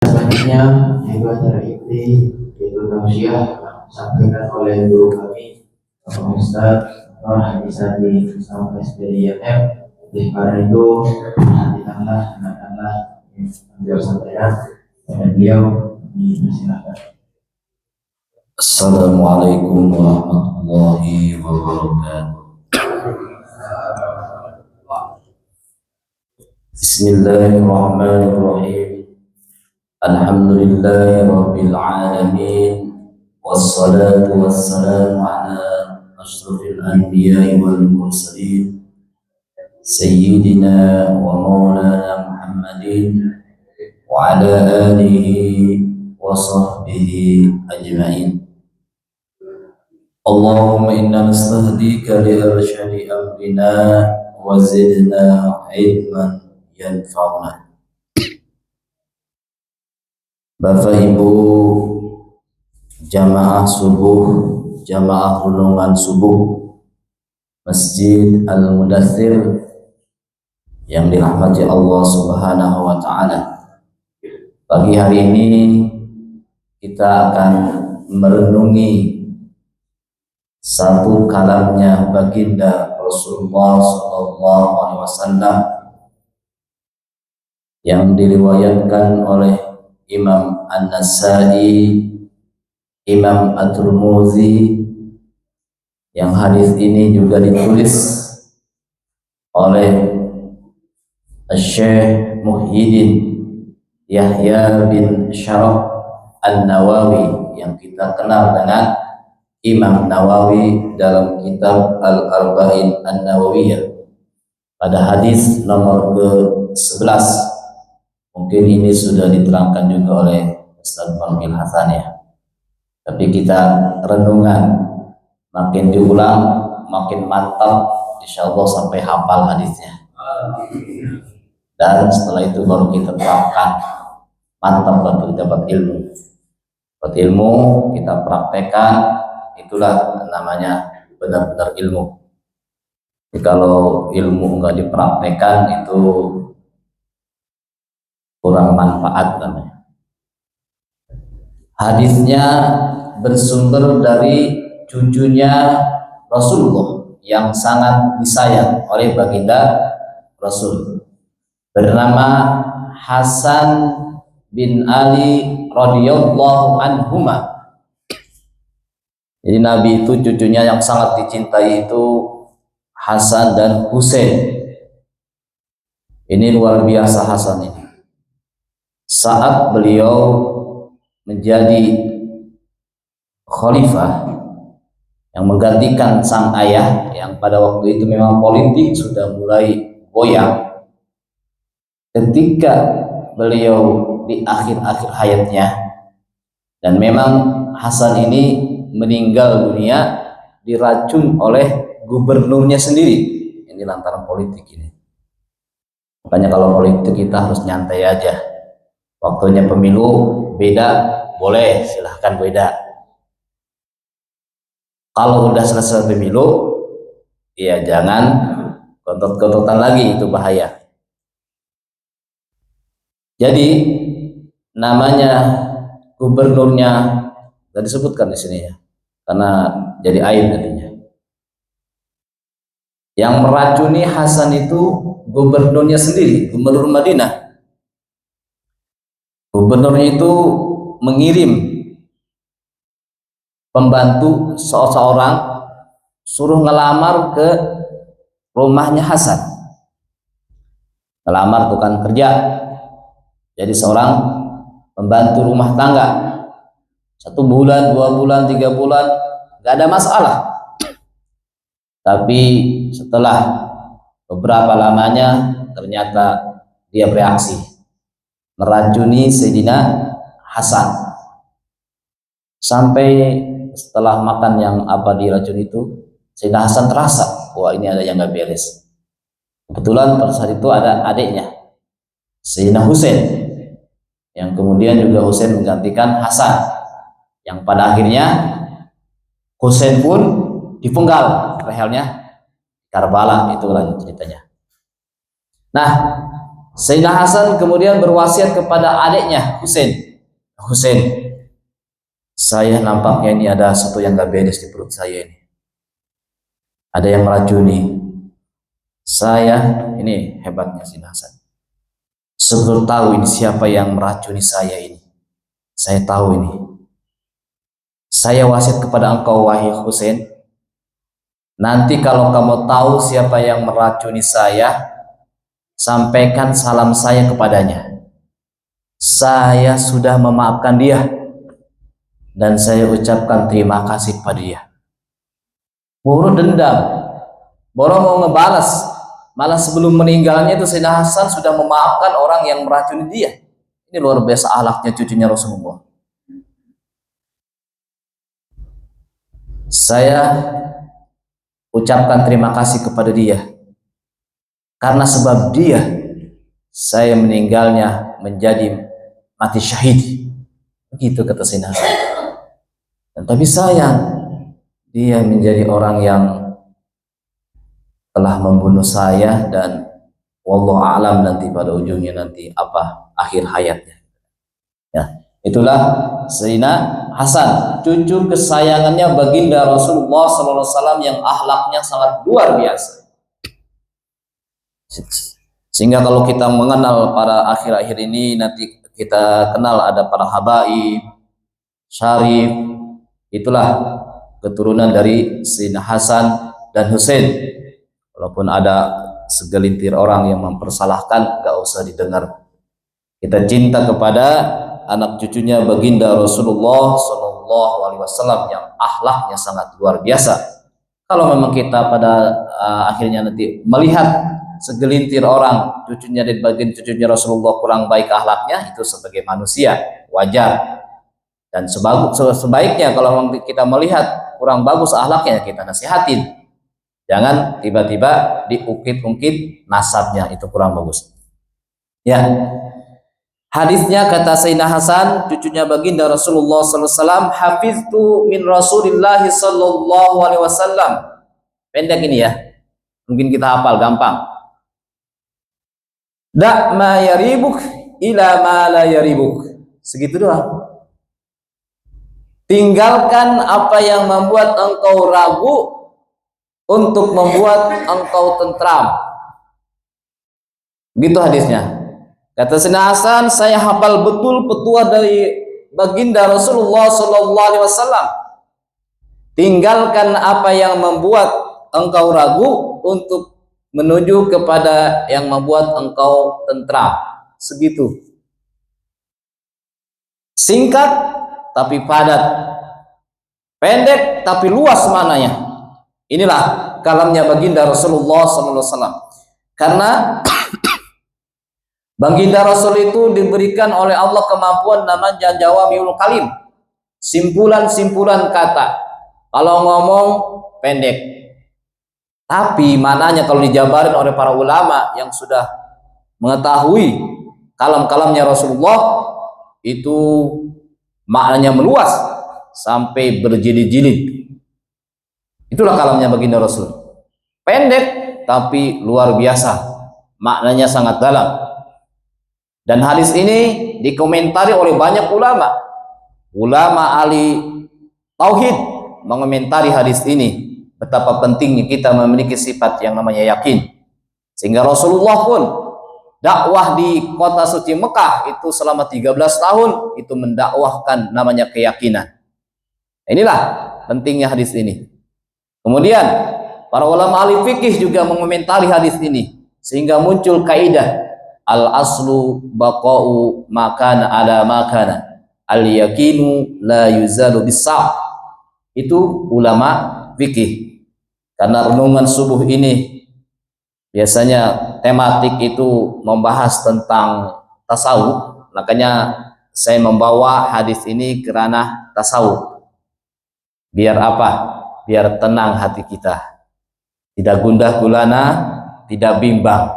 Selanjutnya, yaitu acara inti, yaitu tausiah disampaikan oleh guru kami, Bapak Ustaz Haji Sadi Mustafa SPDIMM. Oleh karena itu, nantikanlah, biar sampaikan kepada beliau, dipersilakan. Assalamualaikum warahmatullahi wabarakatuh. Bismillahirrahmanirrahim. Alhamdulillahi rabbil alamin. Wassalatu wassalamu ala ashrafil anbiya'i wal mursalin Sayyidina wa maulana Muhammadin wa ala alihi wa sahbihi ajma'in. Allahumma inna nastahdika li arsyadi amrina wa zidna ilman yanfa'una. Bapak Ibu jamaah subuh, jamaah renungan subuh Masjid Al-Mudaththir yang dirahmati Allah Subhanahu wa taala. Pagi hari ini kita akan merenungi satu kalamnya baginda Rasulullah SAW yang diriwayatkan oleh Imam An-Nasa'i, Imam At-Tirmidzi, yang hadis ini juga ditulis oleh Syekh Muhyiddin Yahya bin Syaraf An-Nawawi yang kita kenal dengan Imam Nawawi dalam kitab Al-Arba'in An-Nawawiyah pada hadis nomor ke-11. Mungkin ini sudah diterangkan juga oleh Ustaz Muhammad Hasan ya. Tapi kita renungan, makin diulang makin mantap, insyaallah sampai hafal hadisnya. Dan setelah itu baru kita terapkan, mantap untuk dapat ilmu. Dapat ilmu kita praktekkan, itulah namanya benar-benar ilmu. Jadi kalau ilmu enggak dipraktekkan itu kurang manfaat namanya. Hadisnya bersumber dari cucunya Rasulullah yang sangat disayang oleh baginda Rasul, bernama Hasan bin Ali radhiyallahu anhuma. Jadi Nabi itu cucunya yang sangat dicintai itu Hasan dan Husain. Ini luar biasa Hasan ini. Saat beliau menjadi khalifah yang menggantikan sang ayah yang pada waktu itu memang politik sudah mulai goyang, ketika beliau di akhir-akhir hayatnya, dan memang Hasan ini meninggal dunia diracun oleh gubernurnya sendiri. Ini lantaran politik ini. Makanya kalau politik kita harus nyantai aja. Waktunya pemilu beda, boleh silahkan beda. Kalau udah selesai pemilu, ya jangan kontot-kontotan lagi, itu bahaya. Jadi namanya gubernurnya tidak disebutkan di sini ya, karena jadi aib nantinya. Yang meracuni Hasan itu gubernurnya sendiri, gubernur Madinah. Gubernurnya itu mengirim pembantu seorang suruh ngelamar ke rumahnya Hasan. Ngelamar itu kan kerja, jadi seorang pembantu rumah tangga. 1 bulan, 2 bulan, 3 bulan gak ada masalah. Tapi setelah beberapa lamanya ternyata dia bereaksi, meracuni Sayyidina Hasan. Sampai setelah makan yang apa diracun itu, Sayyidina Hasan terasa, wah ini ada yang gak beres. Kebetulan pada saat itu ada adiknya, Sayyidina Husain, yang kemudian juga Husain menggantikan Hasan, yang pada akhirnya Husain pun dipenggal lehernya Karbala. Itu lanjut ceritanya. Nah, Sayyidina Hasan kemudian berwasiat kepada adiknya Husain. Husain, saya nampaknya ini ada sesuatu yang gak beres di perut saya ini. Ada yang meracuni saya. Ini hebatnya Sayyidina Hasan. Sebelum tahu ini siapa yang meracuni saya ini. Saya tahu ini. Saya wasiat kepada engkau wahai Husain, nanti kalau kamu tahu siapa yang meracuni saya, sampaikan salam saya kepadanya. Saya sudah memaafkan dia dan saya ucapkan terima kasih kepada dia. Buru dendam, boro mau ngebalas, malah sebelum meninggalnya itu Sayyidina Hasan sudah memaafkan orang yang meracuni dia. Ini luar biasa akhlaknya cucunya Rasulullah. Saya ucapkan terima kasih kepada dia, karena sebab dia saya meninggalnya menjadi mati syahid. Begitu kata Sayyidina Hasan. Dan tapi sayang, dia menjadi orang yang telah membunuh saya, dan wallahu alam nanti pada ujungnya nanti apa akhir hayatnya. Ya, itulah Sayyidina Hasan, cucu kesayangannya baginda Rasulullah SAW yang akhlaknya sangat luar biasa. Sehingga kalau kita mengenal pada akhir-akhir ini, nanti kita kenal ada para habaib, syarif, itulah keturunan dari Sayyidina Hasan dan Husain. Walaupun ada segelintir orang yang mempersalahkan, gak usah didengar. Kita cinta kepada anak cucunya baginda Rasulullah SAW yang akhlaknya sangat luar biasa. Kalau memang kita pada akhirnya nanti melihat segelintir orang cucunya dari bagian cucunya Rasulullah kurang baik akhlaknya, itu sebagai manusia wajar. Dan sebaiknya kalau kita melihat kurang bagus akhlaknya, kita nasihatin. Jangan tiba-tiba diungkit-ungkit nasabnya, itu kurang bagus. Ya. Hadisnya kata Sayyidina Hasan, cucunya baginda Rasulullah SAW, hafiztu min Rasulillah sallallahu alaihi wasallam. Pendek ini ya, mungkin kita hafal gampang. Da' ma yaribuk ila ma la yaribuk. Segitu doang. Tinggalkan apa yang membuat engkau ragu untuk membuat engkau tentram. Gitu hadisnya. Kata Sayyidina Hasan, saya hafal betul petua dari baginda Rasulullah SAW. Tinggalkan apa yang membuat engkau ragu untuk menuju kepada yang membuat engkau tentram. Segitu. Singkat tapi padat, pendek tapi luas maknanya. Inilah kalamnya baginda Rasulullah SAW. Karena baginda Rasul itu diberikan oleh Allah kemampuan namanya jawamiul kalim, simpulan-simpulan kata. Kalau ngomong pendek, tapi maknanya kalau dijabarin oleh para ulama yang sudah mengetahui kalam-kalamnya Rasulullah, itu maknanya meluas sampai berjilid-jilid. Itulah kalamnya baginda Rasul. Pendek tapi luar biasa, maknanya sangat dalam. Dan hadis ini dikomentari oleh banyak ulama. Ulama ahli tauhid mengomentari hadis ini, betapa pentingnya kita memiliki sifat yang namanya yakin. Sehingga Rasulullah pun dakwah di kota suci Mekah itu selama 13 tahun itu mendakwahkan namanya keyakinan. Inilah pentingnya hadis ini. Kemudian para ulama ahli fikih juga mengomentari hadis ini, sehingga muncul kaidah al-aslu baqa'u makana ala makana, al-yakinu la yuzalu bis-sa'. Itu ulama fikih. Karena renungan subuh ini biasanya tematik itu membahas tentang tasawuf, makanya saya membawa hadis ini ke ranah tasawuf. Biar apa? Biar tenang hati kita, tidak gundah gulana, tidak bimbang.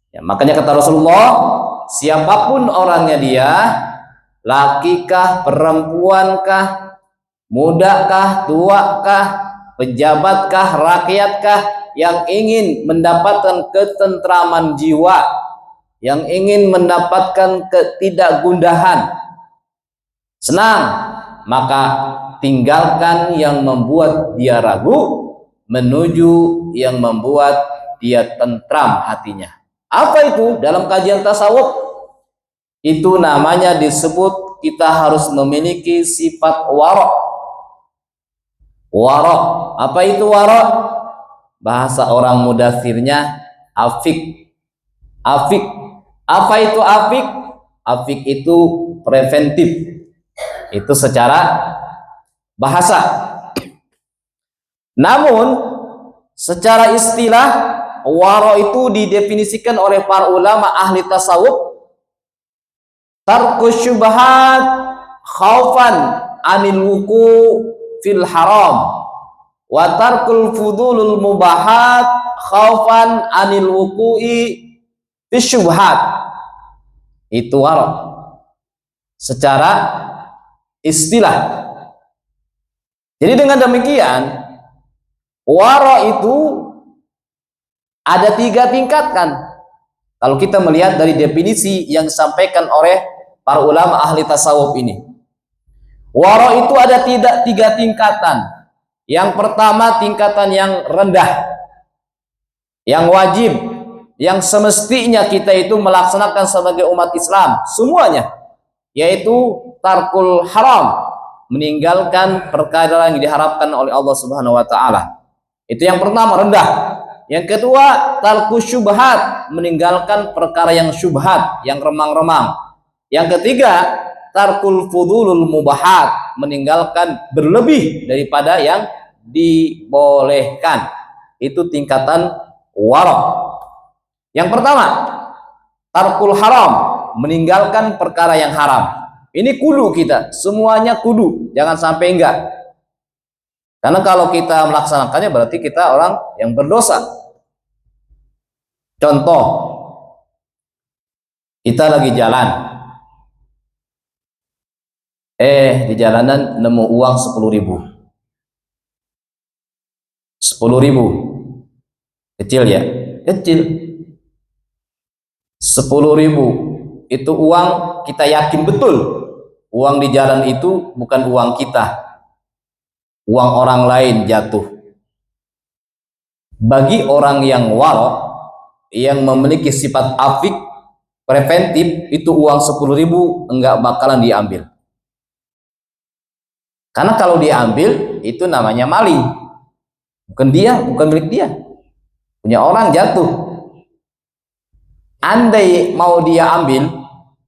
Ya, makanya kata Rasulullah, siapapun orangnya dia, lakikah, perempuankah, mudakah, tuakah, pejabatkah, rakyatkah, yang ingin mendapatkan ketentraman jiwa, yang ingin mendapatkan ketidakgundahan, senang, maka tinggalkan yang membuat dia ragu, menuju yang membuat dia tentram hatinya. Apa itu? Dalam kajian tasawuf itu namanya disebut kita harus memiliki sifat wara'. Wara', apa itu wara'? Bahasa orang mudathirnya afik. Afik, apa itu afik? Afik itu preventif, itu secara bahasa. Namun secara istilah, wara' itu didefinisikan oleh para ulama ahli tasawuf, tarkus syubhat khaufan anil wuku fil haram, wa tarkul fudulul mubahat khaufan anil wuku'i fis syubhat. Itu wara' secara istilah. Jadi dengan demikian, wara' itu ada 3 tingkatan. Kalau kita melihat dari definisi yang disampaikan oleh para ulama ahli tasawuf ini, wara' itu ada 3 tingkatan. Yang pertama, tingkatan yang rendah, yang wajib, yang semestinya kita itu melaksanakan sebagai umat Islam semuanya, yaitu tarkul haram, meninggalkan perkara yang diharapkan oleh Allah Subhanahu wa taala. Itu yang pertama, rendah. Yang kedua, tarkus syubhat, meninggalkan perkara yang syubhat, yang remang-remang. Yang ketiga, tarkul fudulul mubahat, meninggalkan berlebih daripada yang dibolehkan. Itu tingkatan wara'. Yang pertama, tarkul haram, meninggalkan perkara yang haram. Ini kudu kita, semuanya kudu, jangan sampai enggak. Karena kalau kita melaksanakannya berarti kita orang yang berdosa. Contoh, kita lagi jalan, di jalanan nemu uang 10.000. 10.000 kecil ya, kecil. 10.000 itu uang, kita yakin betul uang di jalan itu bukan uang kita, uang orang lain jatuh. Bagi orang yang wara', yang memiliki sifat afik preventif, itu uang 10.000 enggak bakalan diambil. Karena kalau diambil itu namanya maling, bukan dia, bukan milik dia, punya orang jatuh. Andai mau dia ambil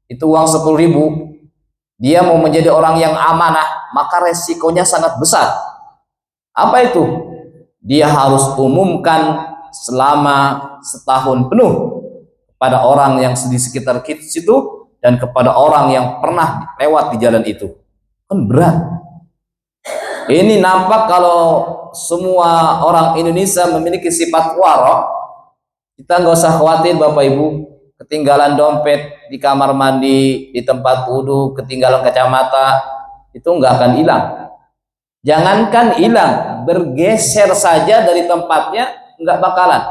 itu uang 10.000, dia mau menjadi orang yang amanah, maka resikonya sangat besar. Apa itu? Dia harus umumkan selama setahun penuh kepada orang yang di sekitar situ dan kepada orang yang pernah lewat di jalan itu. Kan berat. Ini nampak kalau semua orang Indonesia memiliki sifat wara', kita nggak usah khawatir Bapak Ibu, ketinggalan dompet di kamar mandi, di tempat wudhu, ketinggalan kacamata, itu nggak akan hilang. Jangankan hilang, bergeser saja dari tempatnya nggak bakalan.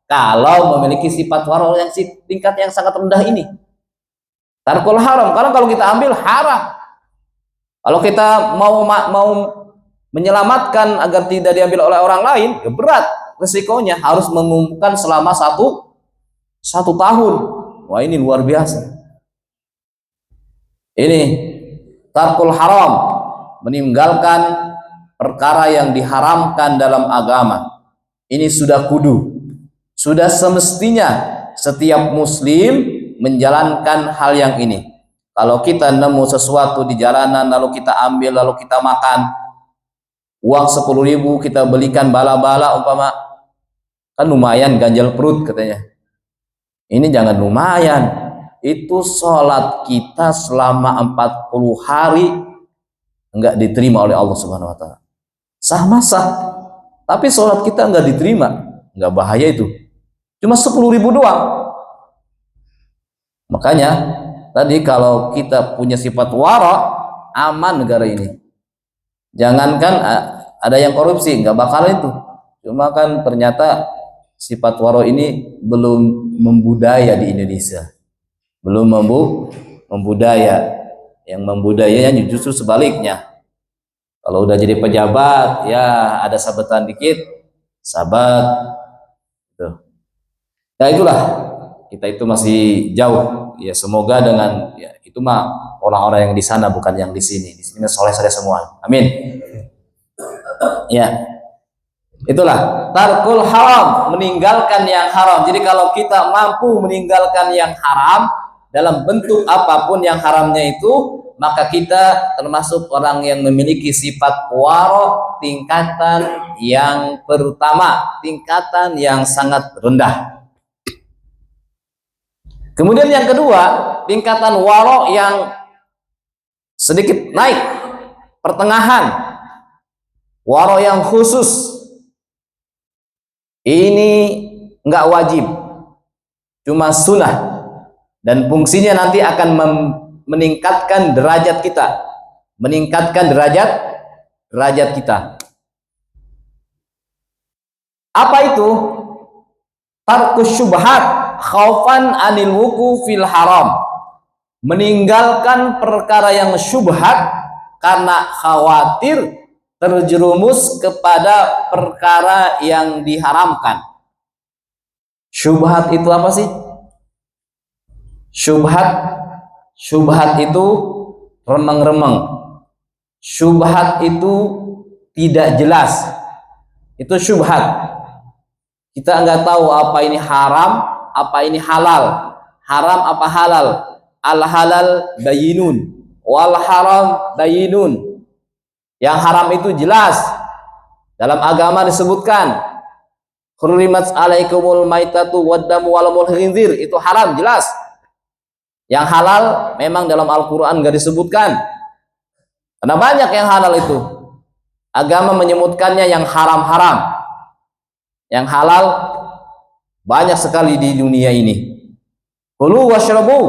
Kalau memiliki sifat wara' yang tingkat yang sangat rendah ini, tarkul haram. Karena kalau kita ambil haram, kalau kita mau menyelamatkan agar tidak diambil oleh orang lain, ya berat resikonya, harus mengumumkan selama satu tahun. Wah, ini luar biasa. Ini tarkul haram, meninggalkan perkara yang diharamkan dalam agama. Ini sudah kudu, sudah semestinya setiap muslim menjalankan hal yang ini. Kalau kita nemu sesuatu di jalanan lalu kita ambil, lalu kita makan, uang 10.000 kita belikan bala-bala umpama, kan lumayan ganjal perut katanya. Ini jangan lumayan, itu sholat kita selama 40 hari enggak diterima oleh Allah Subhanahu wa taala. Sah, tapi sholat kita enggak diterima, enggak bahaya itu. Cuma 10.000 doang. Makanya tadi kalau kita punya sifat wara', aman negara ini. Jangankan ada yang korupsi, enggak bakal itu. Cuma kan ternyata sifat wara' ini belum membudaya di Indonesia. belum membudaya. Yang membudayanya justru sebaliknya. Kalau udah jadi pejabat, ya ada sabetan dikit, sabat. Tuh. Ya itulah, kita itu masih jauh. Ya semoga dengan ya, itu mah orang-orang yang di sana bukan yang di sini. Di sini soleh-soleh semua. Amin. Ya, itulah tarkul haram, meninggalkan yang haram. Jadi kalau kita mampu meninggalkan yang haram dalam bentuk apapun yang haramnya itu, maka kita termasuk orang yang memiliki sifat waro, tingkatan yang pertama, tingkatan yang sangat rendah. Kemudian yang kedua, tingkatan waro yang sedikit naik, pertengahan, waro yang khusus. Ini nggak wajib, cuma sunnah, dan fungsinya nanti akan meningkatkan derajat kita, meningkatkan derajat kita. Apa itu? Tarkus syubhat khaufan anil wuku fil haram, meninggalkan perkara yang syubhat karena khawatir terjerumus kepada perkara yang diharamkan. Syubhat itu apa sih? Syubhat itu remeng-remeng. Syubhat itu tidak jelas. Itu syubhat. Kita nggak tahu apa ini haram, apa ini halal. Haram apa halal? Al halal bayinun, wal haram bayinun. Yang haram itu jelas. Dalam agama disebutkan hurrimat alaikumul maitatu waddamu walamul khinzir, itu haram jelas. Yang halal memang dalam Al-Quran gak disebutkan, karena banyak yang halal itu. Agama menyebutkannya yang haram-haram. Yang halal banyak sekali di dunia ini. Kulu washrabu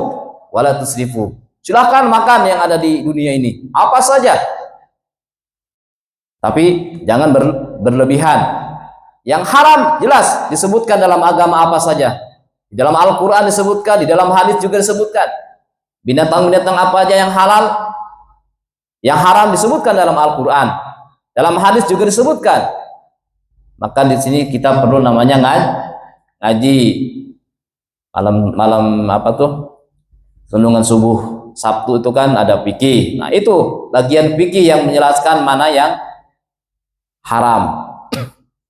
wala tusrifu. Silahkan makan yang ada di dunia ini, apa saja, tapi jangan berlebihan. Yang haram jelas disebutkan dalam agama apa saja. Di dalam Al-Quran disebutkan, di dalam hadis juga disebutkan. Binatang-binatang apa aja yang halal, yang haram disebutkan dalam Al-Quran. Dalam hadis juga disebutkan. Maka di sini kita perlu namanya ngaji malam apa tuh? Renungan subuh Sabtu itu kan ada fikih. Nah, itu bagian fikih yang menjelaskan mana yang haram.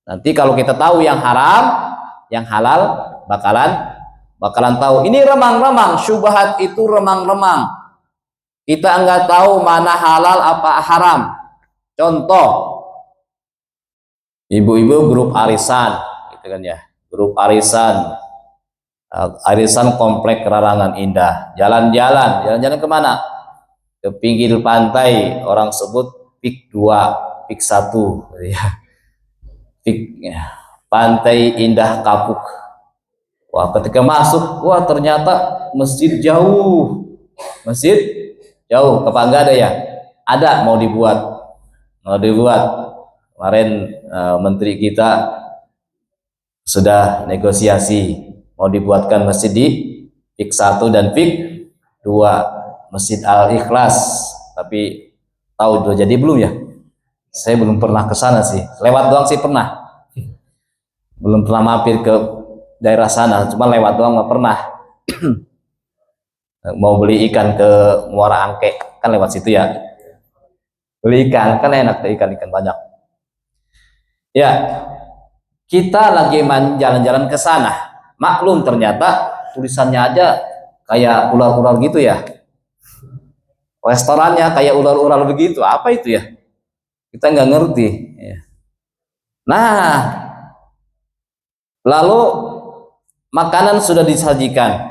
Nanti kalau kita tahu yang haram, yang halal, bakalan tahu. Ini remang-remang, syubhat itu remang-remang. Kita enggak tahu mana halal apa haram. Contoh, ibu-ibu grup arisan, gitu kan ya, grup arisan komplek Kerarangan Indah, jalan-jalan kemana? Ke pinggir pantai, orang sebut pik 2, pik 1, ya. Pik, ya. Pantai Indah Kapuk. Wah, ketika masuk, wah ternyata masjid jauh, apa enggak ada ya? Ada, mau dibuat. Kemarin menteri kita sudah negosiasi, mau dibuatkan masjid di pik 1 dan pik 2, Masjid Al-Ikhlas. Tapi tahu udah jadi belum ya? Saya belum pernah ke sana sih, lewat doang sih pernah. Belum pernah mampir ke daerah sana, cuma lewat doang nggak pernah. Mau beli ikan ke Muara Angke, kan lewat situ ya. Beli ikan, kan enak tuh, ikan banyak. Ya, kita lagi jalan-jalan ke sana. Maklum ternyata tulisannya aja kayak ular-ular gitu ya. Restorannya kayak ular-ular begitu, apa itu ya? Kita nggak ngerti. Nah, lalu makanan sudah disajikan.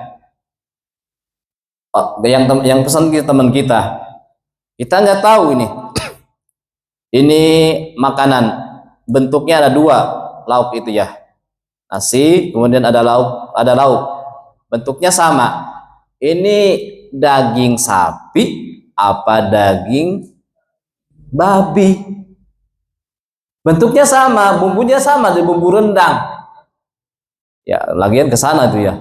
Yang pesan teman kita nggak tahu ini makanan bentuknya ada 2 lauk itu ya, nasi, kemudian ada lauk bentuknya sama. Ini daging sapi apa daging babi? Bentuknya sama, bumbunya sama, dari bumbu rendang. Ya, lagian ke sana tuh ya.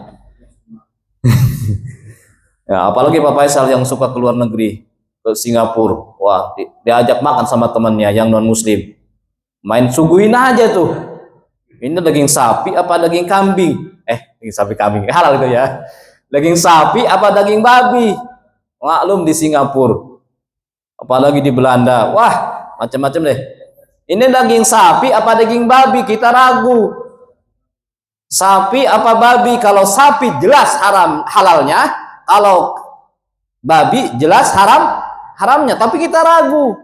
Ya, apalagi Pak Faisal yang suka keluar negeri ke Singapura. Wah, diajak makan sama temannya yang non muslim. Main suguhin aja tuh. Ini daging sapi apa daging kambing? Daging sapi kambing. Halal itu ya. Daging sapi apa daging babi? Maklum di Singapura. Apalagi di Belanda. Wah, macam-macam deh. Ini daging sapi apa daging babi? Kita ragu. Sapi apa babi? Kalau sapi jelas haram halalnya, kalau babi jelas haramnya, tapi kita ragu.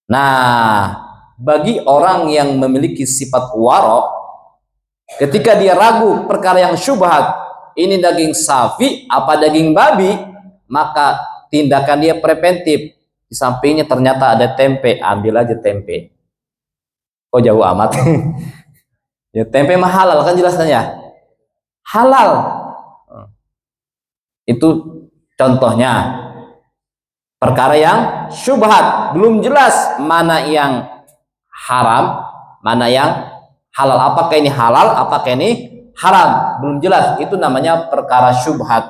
Nah, bagi orang yang memiliki sifat warok, ketika dia ragu perkara yang syubhat, ini daging sapi apa daging babi, maka tindakan dia preventif. Di sampingnya ternyata ada tempe, ambil aja tempe. Kok jauh amat? Ya tempe mah halal kan jelasnya. Halal. Itu contohnya. Perkara yang syubhat, belum jelas mana yang haram, mana yang halal. Apakah ini halal, apakah ini haram, belum jelas. Itu namanya perkara syubhat.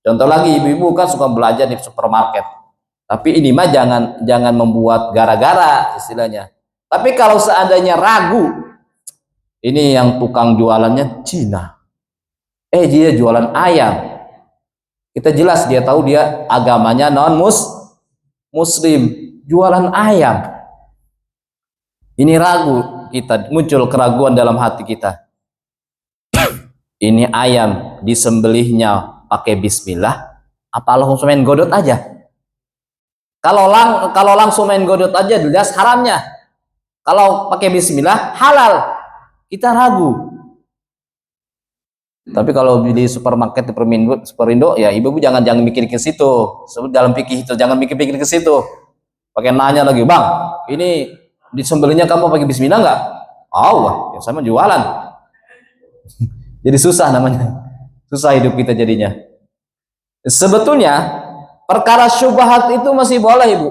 Contoh lagi, ibu-ibu kan suka belanja di supermarket. Tapi ini mah jangan membuat gara-gara istilahnya. Tapi kalau seandainya ragu, ini yang tukang jualannya Cina. Dia jualan ayam. Kita jelas dia tahu dia agamanya non-muslim, jualan ayam. Ini ragu, kita muncul keraguan dalam hati kita. Ini ayam disembelihnya pakai bismillah, apa langsung main godot aja? Kalau langsung main godot aja jelas haramnya. Kalau pakai bismillah halal. Kita ragu. Tapi kalau di supermarket di Superindo ya ibu jangan mikir ke situ. Sebut dalam fikih itu jangan mikir ke situ. Pakai nanya lagi, "Bang, ini disembelihnya kamu pakai bismillah enggak?" Allah, ya sama jualan. Jadi susah namanya. Susah hidup kita jadinya. Sebetulnya perkara syubhat itu masih boleh, Ibu.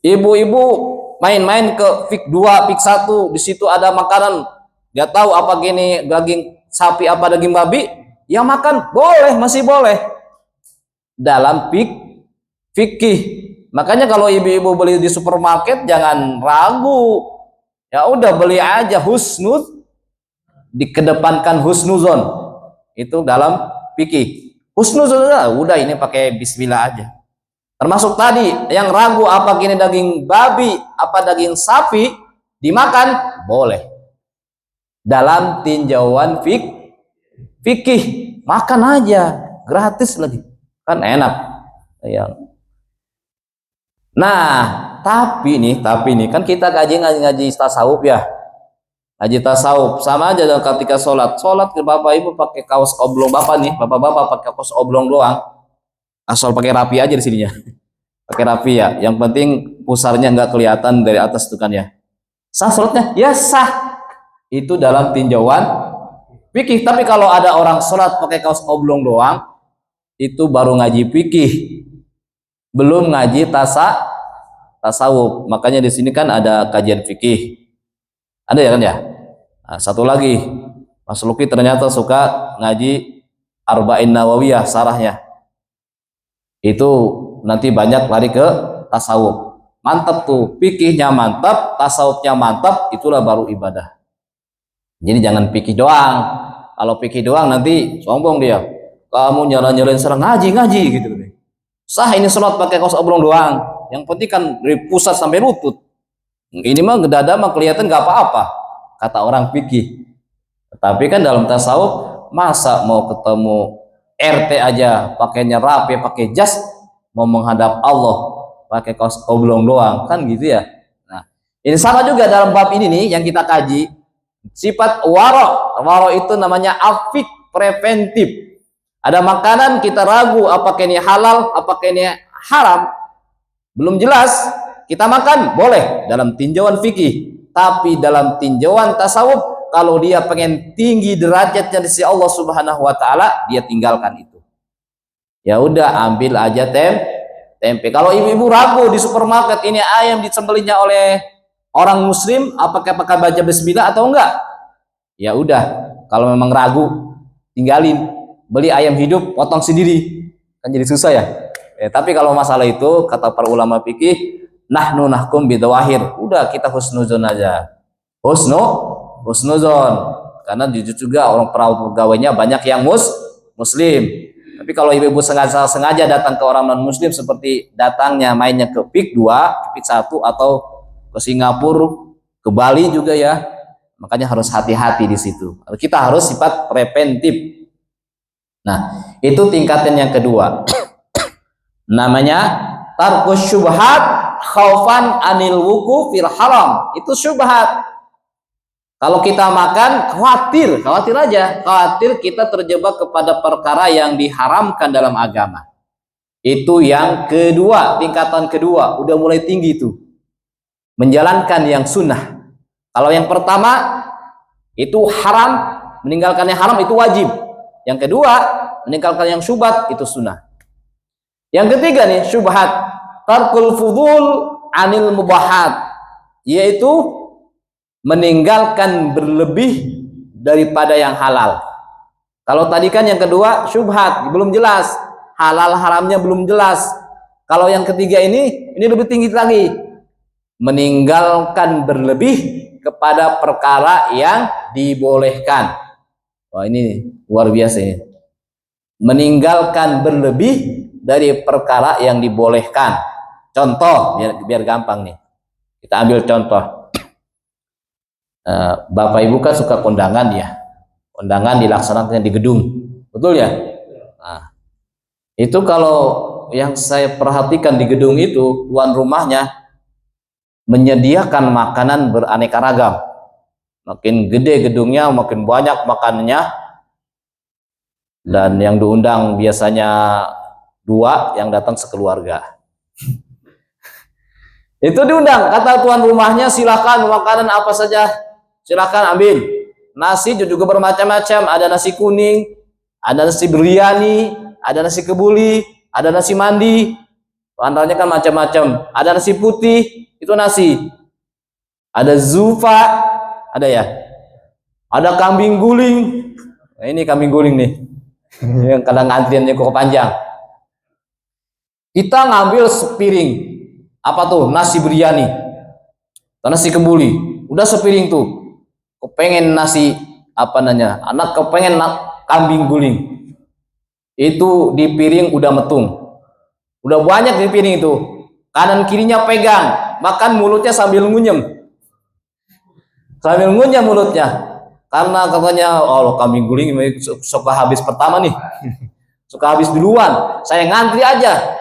Ibu-ibu main-main ke fik 2, fik 1, di situ ada makanan, enggak tahu apa gini daging sapi apa daging babi, yang makan boleh, masih boleh dalam fikih. Makanya kalau ibu-ibu beli di supermarket jangan ragu, ya udah beli aja husnuz, dikedepankan husnuzon, itu dalam fikih. Husnuzon udah ini pakai bismillah aja. Termasuk tadi yang ragu apa gini daging babi apa daging sapi dimakan boleh. Dalam tinjauan fikih makan aja gratis lagi kan enak ya. Nah tapi nih kan kita ngaji tasawuf ya, ngaji tasawuf sama aja dengan ketika sholat ke bapak ibu pakai kaos oblong, bapak pakai kaos oblong doang, asal pakai rapi aja di sininya. Pakai rapi ya, yang penting pusarnya nggak kelihatan dari atas tuh kan ya. Sah sholatnya ya sah, itu dalam tinjauan fikih. Tapi kalau ada orang sholat pakai kaos oblong doang, itu baru ngaji fikih, belum ngaji tasawuf. Makanya di sini kan ada kajian fikih, ada ya kan ya. Nah, satu lagi, Mas Luki ternyata suka ngaji Arba'in Nawawiyah sarahnya, itu nanti banyak lari ke tasawuf. Mantap tuh, fikihnya mantap, tasawufnya mantap, itulah baru ibadah. Jadi jangan fikih doang. Kalau fikih doang nanti sombong dia. Kamu nyalain serang ngaji gitu. Sah ini sholat pakai kaos oblong doang. Yang penting kan dari pusat sampai lutut. Ini mah dada mah kelihatan nggak apa-apa, kata orang fikih. Tapi kan dalam tasawuf masa mau ketemu RT aja pakainya rapi, pakai jas, mau menghadap Allah pakai kaos oblong doang kan gitu ya. Nah ini sama juga dalam bab ini nih yang kita kaji. Sifat waro itu namanya afik, preventif. Ada makanan kita ragu apakah ini halal, apakah ini haram, belum jelas, kita makan boleh dalam tinjauan fikih. Tapi dalam tinjauan tasawuf, kalau dia pengen tinggi derajatnya di sisi Allah Subhanahu wa taala, dia tinggalkan itu. Ya udah ambil aja tempe. Kalau ibu-ibu ragu di supermarket ini ayam disembelihnya oleh orang muslim, apakah baca bismillah atau enggak? Ya udah, kalau memang ragu tinggalin. beli ayam hidup potong sendiri, kan jadi susah ya. Tapi kalau masalah itu kata para ulama fikih, nahnu nahkum bidawahir, udah kita husnuzon aja, husnuzon, karena jujur juga orang pegawainya banyak yang muslim. Tapi kalau ibu-ibu sengaja datang ke orang non muslim, seperti datangnya mainnya ke PIK 2, ke PIK 1, atau ke Singapura, ke Bali juga ya, makanya harus hati-hati di situ. Kita harus sifat preventif. Nah, itu tingkatan yang kedua. Namanya tarkus syubhat khaufan anil wuku fil haram. Itu syubhat. Kalau kita makan khawatir aja, khawatir kita terjebak kepada perkara yang diharamkan dalam agama. Itu yang kedua, tingkatan kedua, udah mulai tinggi tuh. Menjalankan yang sunnah. Kalau yang pertama itu haram, meninggalkan yang haram itu wajib. Yang kedua, meninggalkan yang syubhat itu sunnah. Yang ketiga nih, syubhat tarkul fudul anil mubahat, yaitu meninggalkan berlebih daripada yang halal. Kalau tadi kan yang kedua syubhat, belum jelas, halal haramnya belum jelas. Kalau yang ketiga ini lebih tinggi lagi, meninggalkan berlebih kepada perkara yang dibolehkan. Wah, ini luar biasa ya. Meninggalkan berlebih dari perkara yang dibolehkan. Contoh, biar gampang nih. Kita ambil contoh. Bapak Ibu kan suka kondangan ya. Kondangan dilaksanakan di gedung. Betul ya? Nah, itu kalau yang saya perhatikan di gedung itu, tuan rumahnya menyediakan makanan beraneka ragam. Makin gede gedungnya, makin banyak makanannya. Dan yang diundang biasanya 2, yang datang sekeluarga. Itu diundang, kata tuan rumahnya, silakan makanan apa saja, silakan ambil. Nasi juga bermacam-macam, ada nasi kuning, ada nasi biryani, ada nasi kebuli, ada nasi mandi, antaranya kan macam-macam. Ada nasi putih, itu nasi. Ada zufa, ada ya. Ada kambing guling. Nah, ini kambing guling nih. Yang kadang antriannya kok panjang. Kita ngambil sepiring, apa tuh, nasi biryani, nasi kebuli, udah sepiring tuh. Kepengen nasi apa namanya, anak kepengen kambing guling, itu di piring udah metung, udah banyak di piring itu. Kanan kirinya pegang, makan mulutnya sambil ngunyem mulutnya. Karena katanya, oh kambing guling suka habis pertama nih, suka habis duluan, saya ngantri aja.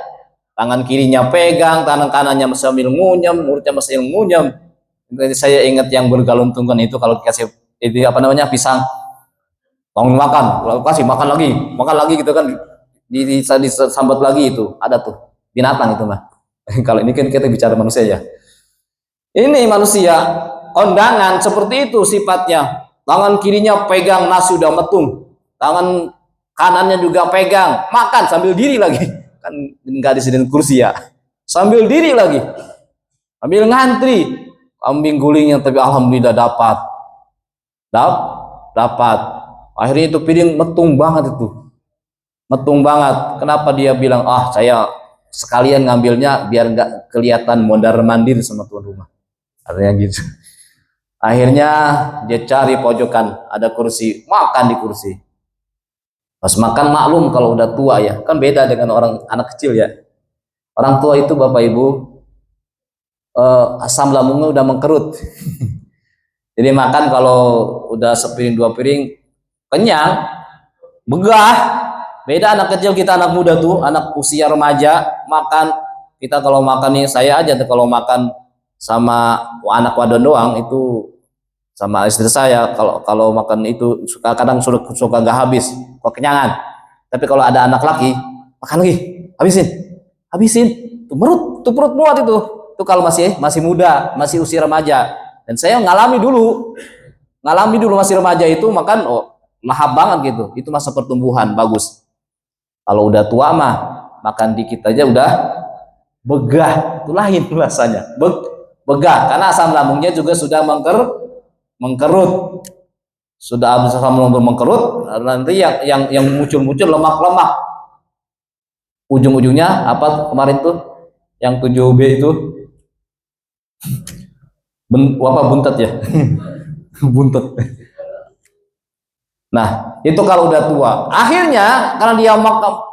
Tangan kirinya pegang, tangan kanannya sambil ngunyem, mulutnya sambil ngunyem. Saya ingat yang bergalung-tunggan itu, kalau dikasih itu apa namanya, pisang, bangun makan, lalu kasih makan lagi gitu kan, disambat lagi. Itu ada tuh binatang itu mah. Kalau ini kan kita bicara manusia ya. Ini manusia kondangan seperti itu sifatnya. Tangan kirinya pegang nasi udah metung, tangan kanannya juga pegang, makan sambil diri lagi. Kan nggak disediain kursi ya, sambil diri lagi, sambil ngantri. Kambing gulingnya tapi alhamdulillah dapat. Akhirnya itu piring metung banget itu, metung banget. Kenapa dia bilang, saya sekalian ngambilnya biar nggak kelihatan mondar mandir sama tuan rumah, artinya gitu. Akhirnya dia cari pojokan, ada kursi, makan di kursi. Pas makan, maklum kalau udah tua ya, kan beda dengan orang anak kecil ya. Orang tua itu Bapak Ibu, asam lambungnya udah mengkerut. Jadi makan kalau udah sepiring 2 piring kenyang, begah. Beda anak kecil, kita anak muda tuh, anak usia remaja makan. Kita kalau makan nih, saya aja tuh kalau makan sama anak wadon doang itu, sama istri saya, kalau makan itu kadang suka nggak habis, kok kenyangan. Tapi kalau ada anak laki, makan lagi, habisin, tuh perut muat itu kalau masih muda, masih usia remaja. Dan saya ngalami dulu masih remaja itu makan, lahap banget gitu. Itu masa pertumbuhan bagus. Kalau udah tua mah makan dikit aja udah begah, itu lain rasanya. Begah karena asam lambungnya juga sudah mengkerut. Sudah habis asam lambung mengkerut, nanti yang muncul-muncul lemak-lemak. Ujung-ujungnya apa kemarin tuh yang 7B itu apa buntet ya? Buntet. Nah, itu kalau udah tua. Akhirnya karena dia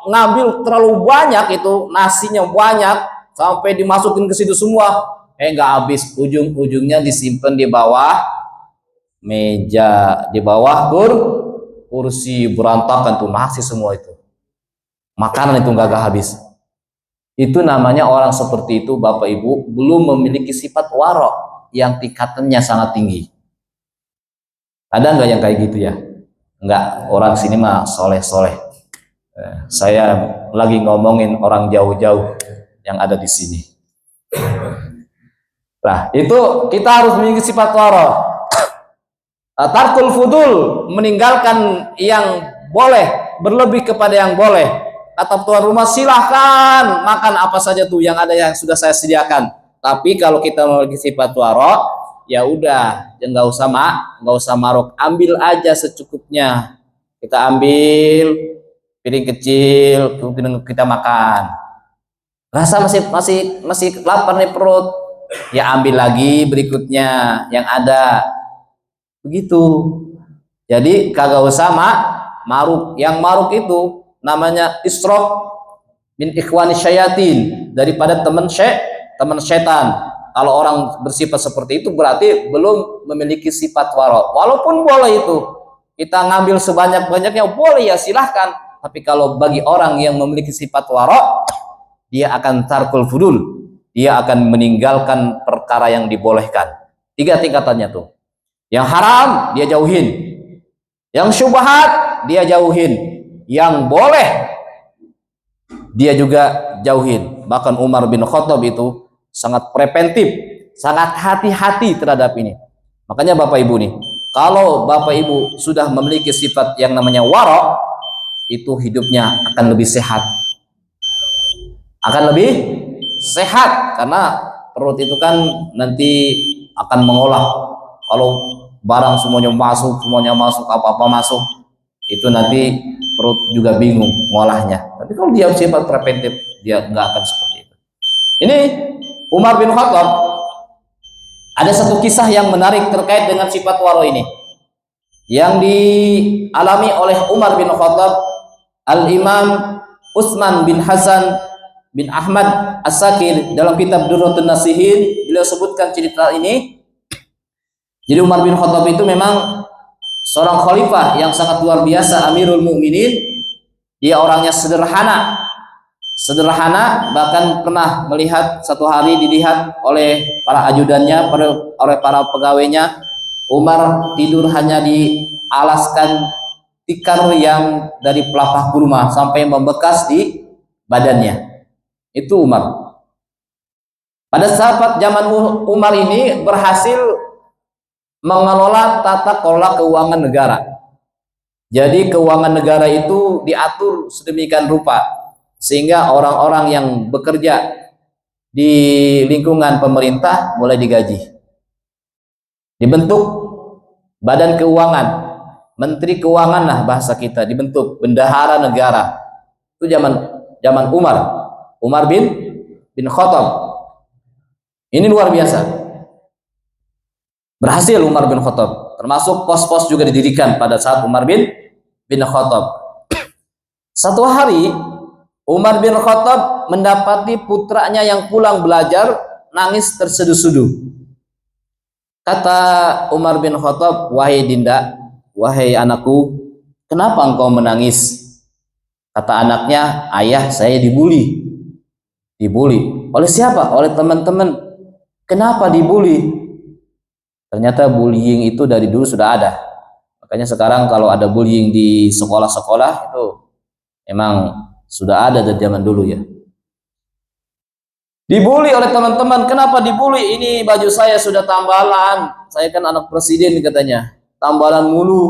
ngambil terlalu banyak, itu nasinya banyak sampai dimasukin ke situ semua. Nggak habis, ujung-ujungnya disimpan di bawah meja, di bawah kursi, berantakan tuh nasi semua itu. Makanan itu nggak habis. Itu namanya orang seperti itu, Bapak Ibu, belum memiliki sifat warok yang tingkatannya sangat tinggi. Ada nggak yang kayak gitu ya? Enggak, orang sini mah soleh-soleh. Saya lagi ngomongin orang jauh-jauh yang ada di sini. Nah, itu kita harus memiliki sifat waro. Tarkul fudul, meninggalkan yang boleh, berlebih kepada yang boleh. Kata tuan rumah, silahkan makan apa saja tuh yang ada yang sudah saya sediakan. Tapi kalau kita memiliki sifat waro, ya udah, nggak usah marok, ambil aja secukupnya. Kita ambil piring kecil, kemudian kita makan. Rasa masih lapar nih perut, ya ambil lagi berikutnya yang ada. Begitu. Jadi kagak usah maruk. Yang maruk itu namanya isrok min ikhwani syayatin, daripada teman setan. Kalau orang bersifat seperti itu berarti belum memiliki sifat waro. Walaupun boleh itu kita ngambil sebanyak-banyaknya, boleh ya silahkan. Tapi kalau bagi orang yang memiliki sifat waro, dia akan tarkul fudul, dia akan meninggalkan perkara yang dibolehkan. 3 tingkatannya tuh. Yang haram dia jauhin, yang syubhat dia jauhin, yang boleh dia juga jauhin. Bahkan Umar bin Khattab itu sangat preventif, sangat hati-hati terhadap ini. Makanya Bapak Ibu nih, kalau Bapak Ibu sudah memiliki sifat yang namanya waro, itu hidupnya akan lebih sehat. Akan lebih sehat, karena perut itu kan nanti akan mengolah. Kalau barang semuanya masuk, apa-apa masuk, itu nanti perut juga bingung ngolahnya. Tapi kalau dia sifat preventif, dia nggak akan seperti itu. Ini Umar bin Khattab, ada satu kisah yang menarik terkait dengan sifat waro ini, yang dialami oleh Umar bin Khattab. Al-Imam Utsman bin Hasan bin Ahmad As-Sakir dalam kitab Durratun Nasihin, beliau sebutkan cerita ini. Jadi Umar bin Khattab itu memang seorang khalifah yang sangat luar biasa, Amirul Mukminin. Dia orangnya sederhana, bahkan pernah melihat satu hari dilihat oleh para ajudannya, oleh para pegawainya, Umar tidur hanya dialaskan tikar yang dari pelepah kurma sampai membekas di badannya. Itu Umar. Pada saat zaman Umar ini berhasil mengelola tata kelola keuangan negara. Jadi keuangan negara itu diatur sedemikian rupa sehingga orang-orang yang bekerja di lingkungan pemerintah mulai digaji. Dibentuk badan keuangan, menteri keuangan lah bahasa kita, dibentuk bendahara negara. Itu zaman Umar bin Khattab. Ini luar biasa. Berhasil Umar bin Khattab, termasuk pos-pos juga didirikan pada saat Umar bin Khattab. Satu hari Umar bin Khattab mendapati putranya yang pulang belajar nangis terseduh-seduh. Kata Umar bin Khattab, "Wahai Dinda, wahai anakku, kenapa engkau menangis?" Kata anaknya, "Ayah, saya dibully." Dibully oleh siapa? Oleh teman-teman. Kenapa dibully? Ternyata bullying itu dari dulu sudah ada. Makanya sekarang kalau ada bullying di sekolah-sekolah itu emang sudah ada dari zaman dulu ya. Dibully oleh teman-teman. Kenapa dibully? Ini baju saya sudah tambalan. Saya kan anak presiden katanya. Tambalan mulu.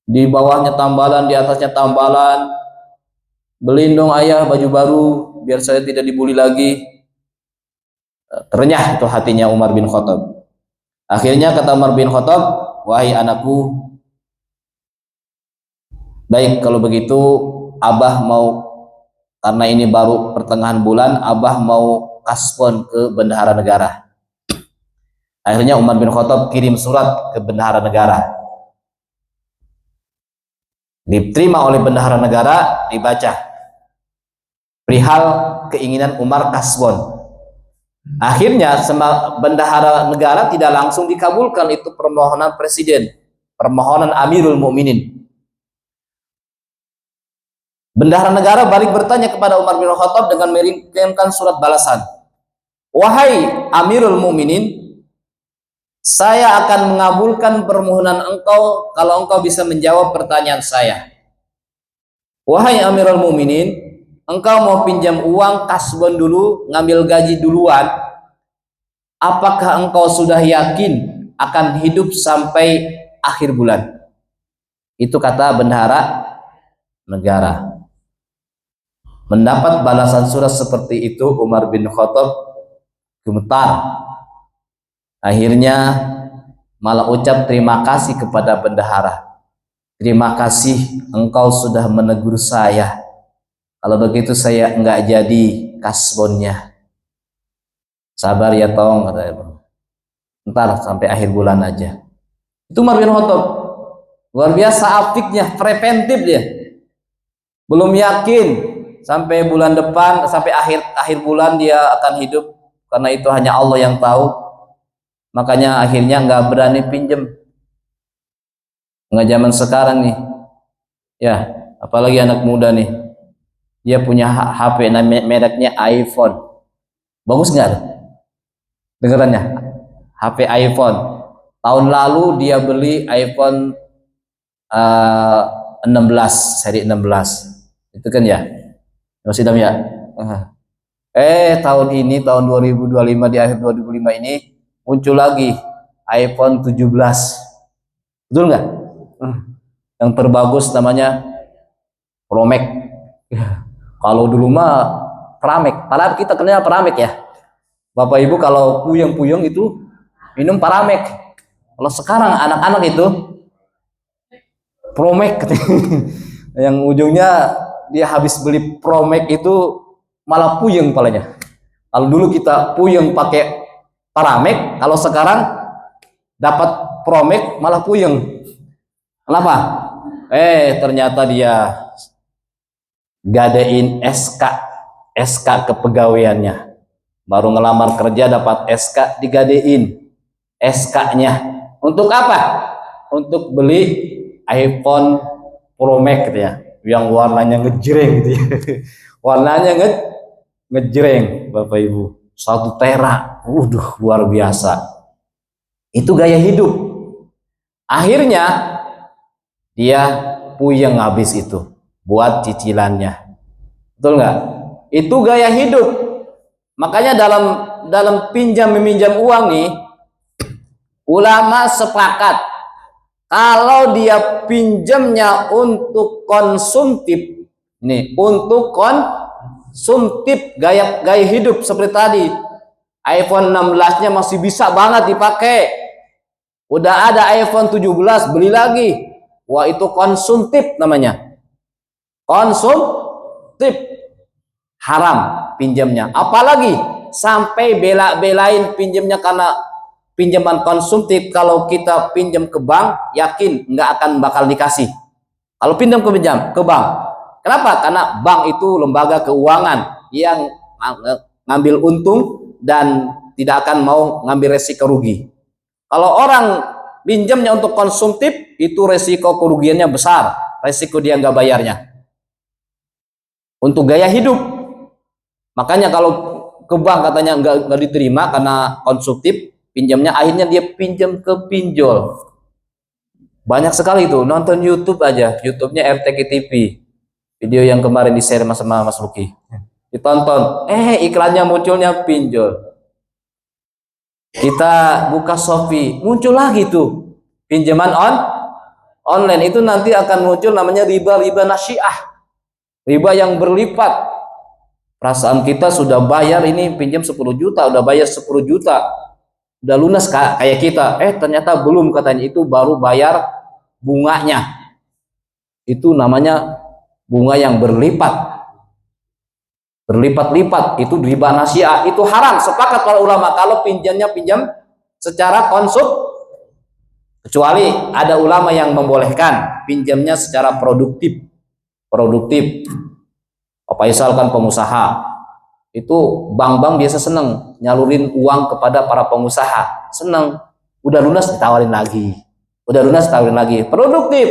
Di bawahnya tambalan, di atasnya tambalan. Beliin dong ayah baju baru biar saya tidak dibully lagi. Terenyah itu hatinya Umar bin Khattab. Akhirnya kata Umar bin Khattab, wahai anakku, baik kalau begitu Abah mau, karena ini baru pertengahan bulan, Abah mau kasbon ke bendahara negara. Akhirnya Umar bin Khattab kirim surat ke bendahara negara. Diterima oleh bendahara negara, dibaca perihal keinginan Umar kasbon. Akhirnya bendahara negara tidak langsung dikabulkan itu permohonan presiden, permohonan Amirul Mukminin. Bendahara negara balik bertanya kepada Umar bin Khattab dengan mengirimkan surat balasan. Wahai Amirul Mukminin, saya akan mengabulkan permohonan engkau kalau engkau bisa menjawab pertanyaan saya. Wahai Amirul Mukminin, engkau mau pinjam uang kasbon dulu, ngambil gaji duluan. Apakah engkau sudah yakin akan hidup sampai akhir bulan? Itu kata bendahara negara. Mendapat balasan surat seperti itu, Umar bin Khattab gemetar. Akhirnya malah ucap terima kasih kepada bendahara. Terima kasih engkau sudah menegur saya. Kalau begitu saya enggak jadi kasbonnya. Sabar ya tong, kata ibu. Ntar sampai akhir bulan aja. Itu Umar bin Khattab. Luar biasa afiknya, preventif dia. Belum yakin sampai bulan depan, sampai akhir bulan dia akan hidup, karena itu hanya Allah yang tahu. Makanya akhirnya nggak berani pinjem. Nggak zaman sekarang nih, ya apalagi anak muda nih, dia punya HP mereknya iPhone, bagus nggak dengerannya? HP iPhone tahun lalu dia beli iPhone 16 seri 16 itu kan ya, masih dam ya. Tahun ini tahun 2025 di akhir 2005 ini muncul lagi iPhone 17, betul nggak? Yang terbagus namanya Pro Max. Kalau dulu mah Pramek, padahal kita kenal Pramek ya. Bapak Ibu kalau puyeng-puyeng itu minum Pramek. Kalau sekarang anak-anak itu Pro Max yang ujungnya dia habis beli Pro Max itu malah puyeng palanya. Kalau dulu kita puyeng pakai Pramek, kalau sekarang dapat Pro Max malah puyeng. Kenapa? Ternyata dia gadein SK kepegawaiannya. Baru ngelamar kerja dapat SK, digadein SK-nya. Untuk apa? Untuk beli iPhone Pro Max gitu ya, yang warnanya ngejreng gitu ya. Warnanya ngejreng, Bapak Ibu. 1 tera. Luar biasa. Itu gaya hidup. Akhirnya dia puyeng habis itu buat cicilannya. Betul nggak? Itu gaya hidup. Makanya dalam pinjam meminjam uang nih, ulama sepakat kalau dia pinjamnya untuk konsumtif, nih untuk konsumtif gaya hidup seperti tadi, iPhone 16-nya masih bisa banget dipakai. Udah ada iPhone 17, beli lagi. Wah, itu konsumtif namanya. Konsumtif. Haram pinjamnya. Apalagi sampai bela-belain pinjamnya karena pinjaman konsumtif. Kalau kita pinjam ke bank, yakin nggak akan bakal dikasih. Kalau pinjam ke bank. Kenapa? Karena bank itu lembaga keuangan yang ngambil untung dan tidak akan mau ngambil resiko rugi. Kalau orang pinjamnya untuk konsumtif, itu resiko kerugiannya besar, resiko dia nggak bayarnya. Untuk gaya hidup, makanya kalau ke bank katanya nggak diterima karena konsumtif pinjamnya, akhirnya dia pinjam ke pinjol. Banyak sekali itu, nonton YouTube aja, YouTube-nya RTK TV, video yang kemarin di share sama Mas Luki, ditonton, iklannya munculnya pinjol. Kita buka Shopee, muncul lagi tuh pinjaman online. Itu nanti akan muncul namanya riba nasiah, riba yang berlipat. Perasaan kita sudah bayar ini pinjam 10 juta, udah bayar 10 juta, udah lunas kayak kita, ternyata belum, katanya itu baru bayar bunganya. Itu namanya bunga yang berlipat-lipat, itu riba nasiah, itu haram. Sepakat para ulama kalau pinjamnya pinjam secara kecuali ada ulama yang membolehkan pinjamnya secara produktif. Apa misalkan pengusaha, itu bank-bank biasa seneng nyalurin uang kepada para pengusaha, seneng, udah lunas ditawarin lagi, produktif.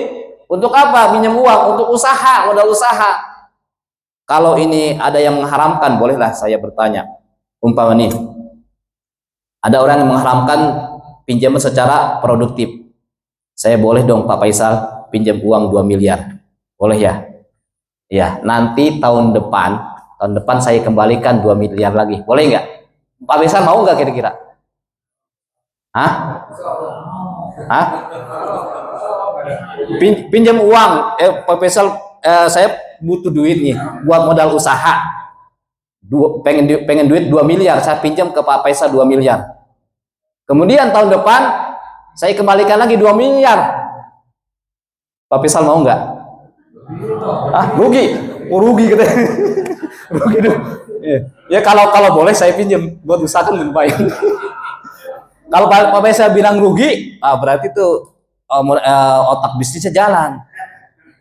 Untuk apa? Minjem uang untuk usaha, modal usaha. Kalau ini ada yang mengharamkan, bolehlah saya bertanya, umpama nih ada orang yang mengharamkan pinjaman secara produktif, saya boleh dong Pak Faisal pinjam uang 2 miliar, boleh ya? Ya, nanti tahun depan saya kembalikan 2 miliar lagi, boleh nggak? Pak Faisal mau nggak kira-kira? Hah? Pinjam uang, Pak Faisal, saya butuh duit nih buat modal usaha, pengen duit 2 miliar, saya pinjam ke Pak Faisal 2 miliar, kemudian tahun depan saya kembalikan lagi 2 miliar, Pak Faisal mau nggak? Rugi gitu. Rugi dong. Ya kalau boleh saya pinjam buat usaha kan lumayan. Kalau Pak Faisal bilang rugi, berarti tuh otak bisnisnya jalan.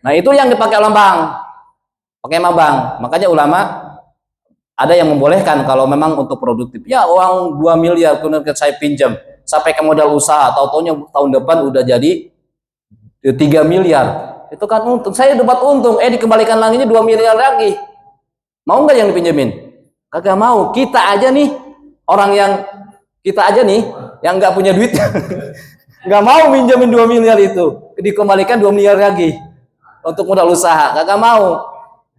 Nah, itu yang dipakai oleh bank. Makanya ulama ada yang membolehkan kalau memang untuk produktif. Ya, uang 2 miliar kemudian saya pinjam, sampai ke modal usaha, tahu-taunya tahun depan udah jadi 3 miliar. Itu kan untung. Saya dapat untung, dikembalikan lagi 2 miliar lagi. Mau nggak yang dipinjemin? Kagak mau. Kita aja nih yang nggak punya duit nggak mau minjemin 2 miliar itu, dikembalikan 2 miliar lagi untuk modal usaha, kagak mau.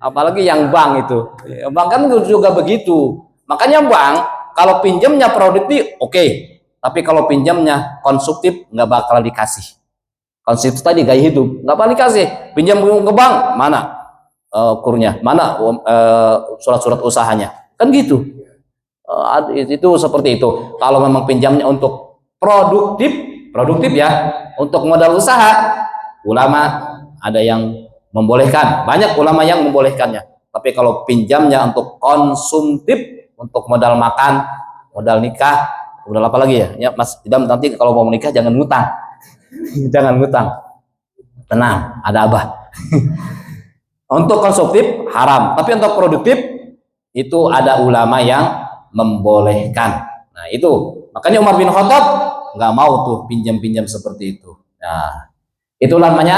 Apalagi yang bank itu, bank kan juga begitu. Makanya bank kalau pinjamnya produktif oke, tapi kalau pinjamnya konsumtif nggak bakal dikasih. Konsumtif tadi gaya hidup nggak bakal dikasih. Pinjam ke bank, mana kurnya, mana surat-surat usahanya, kan gitu. Itu seperti itu. Kalau memang pinjamnya untuk produktif ya, untuk modal usaha, ulama ada yang membolehkan, banyak ulama yang membolehkannya. Tapi kalau pinjamnya untuk konsumtif, untuk modal makan, modal nikah, modal apa lagi ya Mas Idam, nanti kalau mau menikah jangan ngutang. Jangan ngutang, tenang, ada abah. Untuk konsumtif haram, tapi untuk produktif itu ada ulama yang membolehkan. Nah, itu makanya Umar bin Khattab nggak mau tuh pinjam-pinjam seperti itu. Nah, itu namanya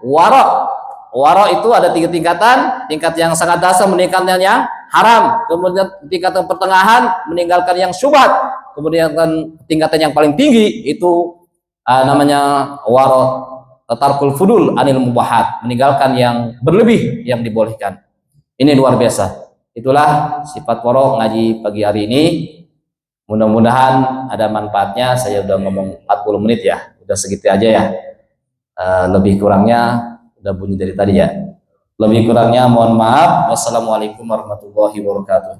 waro. Waro itu ada 3 tingkatan. Tingkat yang sangat dasar meninggalkan yang haram, kemudian tingkatan pertengahan meninggalkan yang syubhat, kemudian tingkatan yang paling tinggi itu namanya waro, tarkul fudul anil mubahat, meninggalkan yang berlebih yang dibolehkan. Ini luar biasa. Itulah sifat waro ngaji pagi hari ini. Mudah-mudahan ada manfaatnya. Saya udah ngomong 40 menit ya, udah segitu aja ya. Lebih kurangnya udah bunyi dari tadi ya. Lebih kurangnya mohon maaf. Wassalamualaikum warahmatullahi wabarakatuh.